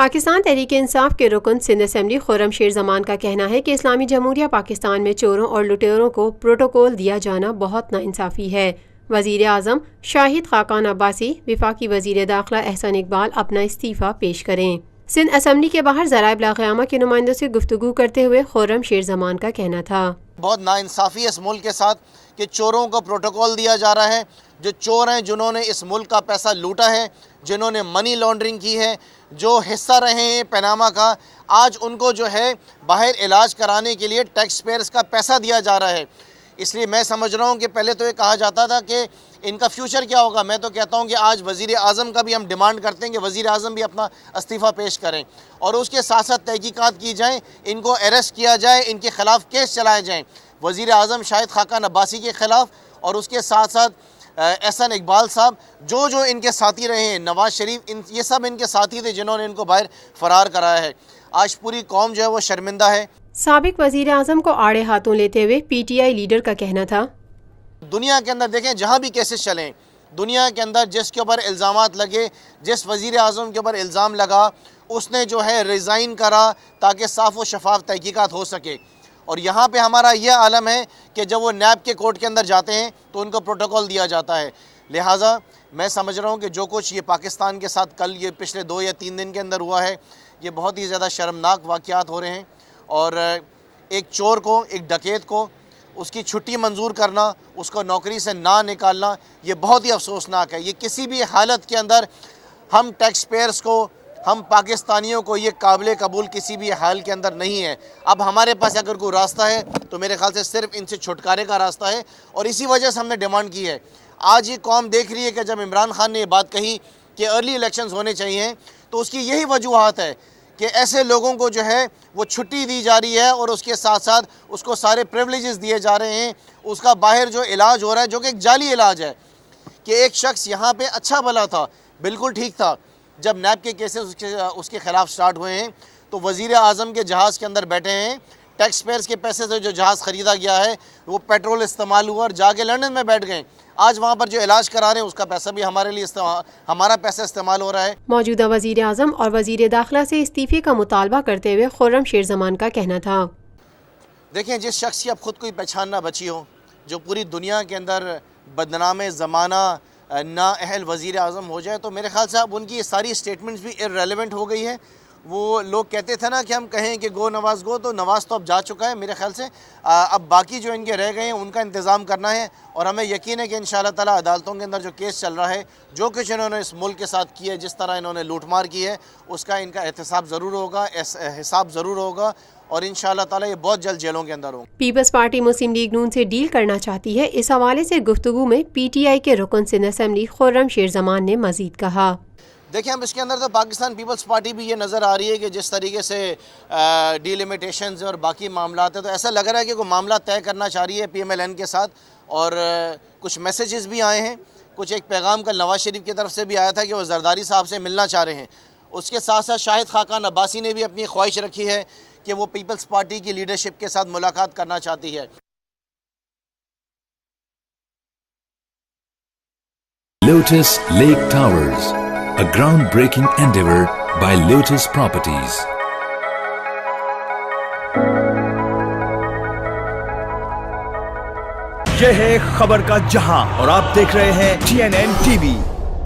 پاکستان تحریک انصاف کے رکن سندھ اسمبلی خرم شیر زمان کا کہنا ہے کہ اسلامی جمہوریہ پاکستان میں چوروں اور لٹیروں کو پروٹوکول دیا جانا بہت ناانصافی ہے۔ وزیر اعظم شاہد خاقان عباسی، وفاقی وزیر داخلہ احسن اقبال اپنا استعفیٰ پیش کریں۔ سندھ اسمبلی کے باہر ذرائع ابلاغ قیامہ کے نمائندوں سے گفتگو کرتے ہوئے خرم شیر زمان کا کہنا تھا، بہت ناانصافی ہے اس ملک کے ساتھ کہ چوروں کو پروٹوکول دیا جا رہا ہے۔ جو چور ہیں، جنہوں نے اس ملک کا پیسہ لوٹا ہے، جنہوں نے منی لانڈرنگ کی ہے، جو حصہ رہے ہیں پیناما کا، آج ان کو جو ہے باہر علاج کرانے کے لیے ٹیکس پیئرز کا پیسہ دیا جا رہا ہے۔ اس لیے میں سمجھ رہا ہوں کہ پہلے تو یہ کہا جاتا تھا کہ ان کا فیوچر کیا ہوگا۔ میں تو کہتا ہوں کہ آج وزیر اعظم کا بھی ہم ڈیمانڈ کرتے ہیں کہ وزیر اعظم بھی اپنا استعفیٰ پیش کریں اور اس کے ساتھ ساتھ تحقیقات کی جائیں، ان کو اریسٹ کیا جائے، ان کے خلاف کیس چلائے جائیں، وزیر اعظم شاہد خاقان عباسی کے خلاف، اور اس کے ساتھ ساتھ احسن اقبال صاحب، جو ان کے ساتھی رہے ہیں، نواز شریف، یہ سب ان کے ساتھی تھے جنہوں نے ان کو باہر فرار کرایا ہے۔ آج پوری قوم جو ہے وہ شرمندہ ہے۔ سابق وزیر اعظم کو آڑے ہاتھوں لیتے ہوئے پی ٹی آئی لیڈر کا کہنا تھا، دنیا کے اندر دیکھیں، جہاں بھی کیسز چلیں، دنیا کے اندر جس کے اوپر الزامات لگے، جس وزیر اعظم کے اوپر الزام لگا، اس نے جو ہے ریزائن کرا تاکہ صاف و شفاف تحقیقات ہو سکے۔ اور یہاں پہ ہمارا یہ عالم ہے کہ جب وہ نیب کے کورٹ کے اندر جاتے ہیں تو ان کو پروٹوکول دیا جاتا ہے۔ لہٰذا میں سمجھ رہا ہوں کہ جو کچھ یہ پاکستان کے ساتھ کل یہ پچھلے 2 یا 3 دن کے اندر ہوا ہے، یہ بہت ہی زیادہ شرمناک واقعات ہو رہے ہیں، اور ایک چور کو، ایک ڈکیت کو اس کی چھٹی منظور کرنا، اس کو نوکری سے نہ نکالنا، یہ بہت ہی افسوسناک ہے۔ یہ کسی بھی حالت کے اندر ہم ٹیکس پیئرز کو، ہم پاکستانیوں کو یہ قابل قبول کسی بھی حال کے اندر نہیں ہے۔ اب ہمارے پاس اگر کوئی راستہ ہے تو میرے خیال سے صرف ان سے چھٹکارے کا راستہ ہے، اور اسی وجہ سے ہم نے ڈیمانڈ کی ہے۔ آج یہ قوم دیکھ رہی ہے کہ جب عمران خان نے یہ بات کہی کہ ارلی الیکشنز ہونے چاہیے، تو اس کی یہی وجوہات ہے کہ ایسے لوگوں کو جو ہے وہ چھٹی دی جا رہی ہے، اور اس کے ساتھ ساتھ اس کو سارے پریولیجز دیے جا رہے ہیں۔ اس کا باہر جو علاج ہو رہا ہے، جو کہ ایک جعلی علاج ہے، کہ ایک شخص یہاں پہ اچھا بھلا تھا، بالکل ٹھیک تھا، جب نیب کے کیسز اس کے خلاف سٹارٹ ہوئے ہیں تو وزیر اعظم کے جہاز کے اندر بیٹھے ہیں، ٹیکس پیئرز کے پیسے سے جو جہاز خریدا گیا ہے وہ پیٹرول استعمال ہوا، اور جا کے لندن میں بیٹھ گئے۔ آج وہاں پر جو علاج کرا رہے ہیں اس کا پیسہ بھی ہمارے لیے ہمارا پیسہ استعمال ہو رہا ہے۔ موجودہ وزیر اعظم اور وزیر داخلہ سے استعفے کا مطالبہ کرتے ہوئے خرم شیر زمان کا کہنا تھا، دیکھیں، جس شخص کی اب خود کوئی پہچان نہ بچی ہو، جو پوری دنیا کے اندر بدنام زمانہ نا اہل وزیر اعظم ہو جائے، تو میرے خیال سے اب ان کی ساری سٹیٹمنٹس بھی irrelevant ہو گئی ہے۔ وہ لوگ کہتے تھے نا کہ ہم کہیں کہ گو نواز گو، تو نواز تو اب جا چکا ہے۔ میرے خیال سے اب باقی جو ان کے رہ گئے ہیں ان کا انتظام کرنا ہے، اور ہمیں یقین ہے کہ انشاءاللہ تعالیٰ عدالتوں کے اندر جو کیس چل رہا ہے، جو کچھ انہوں نے اس ملک کے ساتھ کیا ہے، جس طرح انہوں نے لوٹ مار کی ہے، اس کا ان کا احتساب ضرور ہوگا، حساب ضرور ہوگا، اور انشاءاللہ تعالیٰ یہ بہت جلد جیلوں کے اندر ہوں۔ پیپلز پارٹی مسلم لیگ نون سے ڈیل کرنا چاہتی ہے، اس حوالے سے گفتگو میں پی ٹی آئی کے رکن سندھ اسمبلی خرم شیر زمان نے مزید کہا، دیکھیں، اب اس کے اندر تو پاکستان پیپلز پارٹی بھی یہ نظر آ رہی ہے کہ جس طریقے سے ڈیلیمیٹیشنز اور باقی معاملات ہیں، تو ایسا لگ رہا ہے کہ کوئی معاملہ طے کرنا چاہ رہی ہے پی ایم ایل این کے ساتھ، اور کچھ میسیجز بھی آئے ہیں، کچھ ایک پیغام کل نواز شریف کی طرف سے بھی آیا تھا کہ وہ زرداری صاحب سے ملنا چاہ رہے ہیں۔ اس کے ساتھ ساتھ شاہد خاقان عباسی نے بھی اپنی خواہش رکھی ہے کہ وہ پیپلز پارٹی کی لیڈرشپ کے ساتھ ملاقات کرنا چاہتی ہے۔ Lotus Lake Towers, a groundbreaking endeavor by Lotus Properties. یہ ہے خبر کا جہاں، اور آپ دیکھ رہے ہیں TNN TV۔